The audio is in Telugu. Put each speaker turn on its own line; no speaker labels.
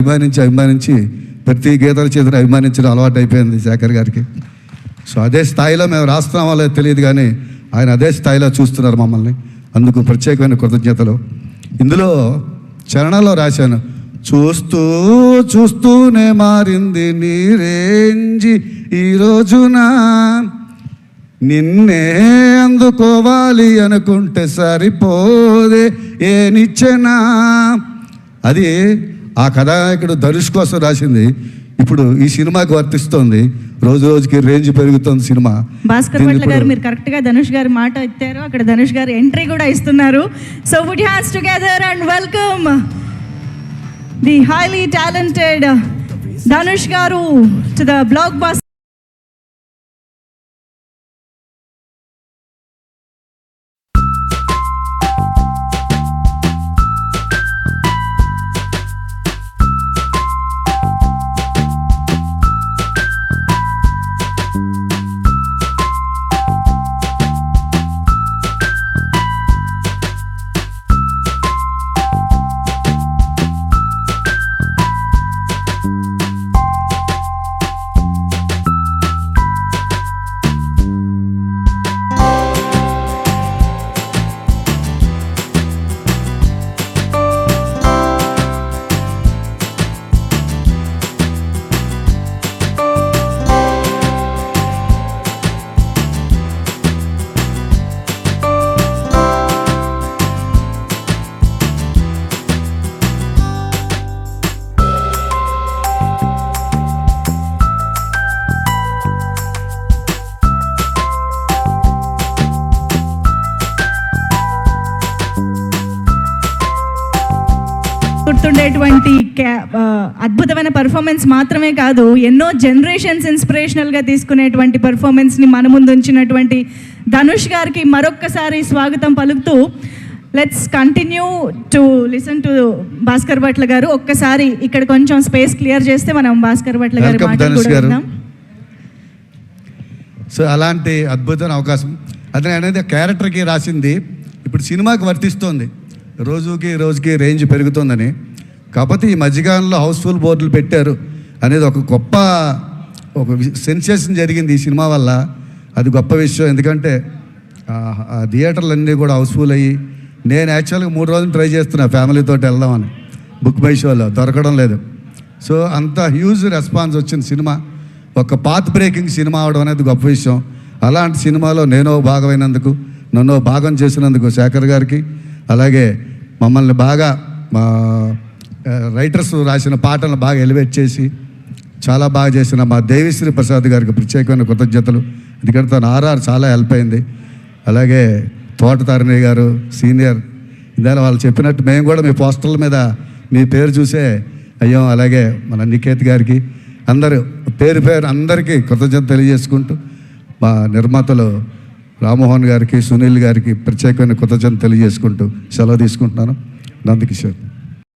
అభిమానించి ప్రతి గీతల చేతులు అభిమానించడం అలవాటు అయిపోయింది శేఖర్ గారికి. సో అదే స్థాయిలో మేము రాస్తున్నామో లేదో తెలియదు, కానీ ఆయన అదే స్థాయిలో చూస్తున్నారు మమ్మల్ని. అందుకు ప్రత్యేకమైన కృతజ్ఞతలు. ఇందులో చరణంలో రాశాను, చూస్తూనే మారింది నీ రేంజి ఈ రోజున, నిన్నే అందుకోవాలి అనుకుంటే సరిపోదే ఏ నిచ్చెనా. అది ఆ కథానాయకుడు ధనుష్ కోసం రాసింది. ఇప్పుడు ఈ సినిమాకి వర్తిస్తోంది. రోజు రోజుకి రేంజ్ పెరుగుతుంది సినిమా.
భాస్కర్ భట్ల గారు మీరు కరెక్ట్ గా ధనుష్ గారి మాట ఎత్తారు. అక్కడ ధనుష్ గారు ఎంట్రీ కూడా ఇస్తున్నారు. So put your hands together and welcome the highly talented Dhanush గారు టు ద బ్లాక్ బస్టర్. గుర్తుండేటువంటి అద్భుతమైన పర్ఫార్మెన్స్ మాత్రమే కాదు, ఎన్నో జనరేషన్స్ ఇన్స్పిరేషనల్గా తీసుకునేటువంటి పర్ఫార్మెన్స్ని మన ముందు ఉంచినటువంటి ధనుష్ గారికి మరొక్కసారి స్వాగతం పలుకుతూ let's continue to listen to Bhaskar Bhatla గారు. ఒక్కసారి ఇక్కడ కొంచెం స్పేస్ క్లియర్ చేస్తే మనం భాస్కర్ భట్ల గారి మాటలు కూడా విందాం.
సో అలాంటి అద్భుతమైన అవకాశం అతను అనేది క్యారెక్టర్కి రాసింది ఇప్పుడు సినిమాకి వర్తిస్తోంది. రోజుకి రేంజ్ పెరుగుతుందని. కాకపోతే ఈ మధ్యకాలంలో హౌస్ఫుల్ బోర్డులు పెట్టారు అనేది ఒక గొప్ప సెన్సేషన్ జరిగింది ఈ సినిమా వల్ల. అది గొప్ప విషయం. ఎందుకంటే ఆ థియేటర్లు అన్నీ కూడా హౌస్ఫుల్ అయ్యి, నేను యాక్చువల్గా 3 రోజులు ట్రై చేస్తున్నా ఫ్యామిలీతో వెళ్దామని, బుక్ మై షోలో దొరకడం లేదు. సో అంత హ్యూజ్ రెస్పాన్స్ వచ్చింది సినిమా. ఒక పాత్ బ్రేకింగ్ సినిమా అవడం అనేది గొప్ప విషయం. అలాంటి సినిమాలో నేనో భాగమైనందుకు, నన్ను భాగం చేసినందుకు శేఖర్ గారికి, అలాగే మమ్మల్ని బాగా మా రైటర్స్ రాసిన పాటలను బాగా ఎలివేట్ చేసి చాలా బాగా చేసిన మా దేవిశ్రీ ప్రసాద్ గారికి ప్రత్యేకమైన కృతజ్ఞతలు. ఎందుకంటే తను ఆర్ఆర్ చాలా హెల్ప్ అయింది. అలాగే తోట తారిణి గారు సీనియర్, ఇందాక వాళ్ళు చెప్పినట్టు మేము కూడా మీ పోస్టర్ల మీద మీ పేరు చూసే అయ్యాం. అలాగే మన నికేత్ గారికి, అందరూ పేరు అందరికీ కృతజ్ఞత తెలియజేసుకుంటూ, మా నిర్మాతలు రామ్మోహన్ గారికి, సునీల్ గారికి ప్రత్యేకమైన కృతజ్ఞత తెలియజేసుకుంటూ సెలవు తీసుకుంటున్నాను. నందకిషోర్.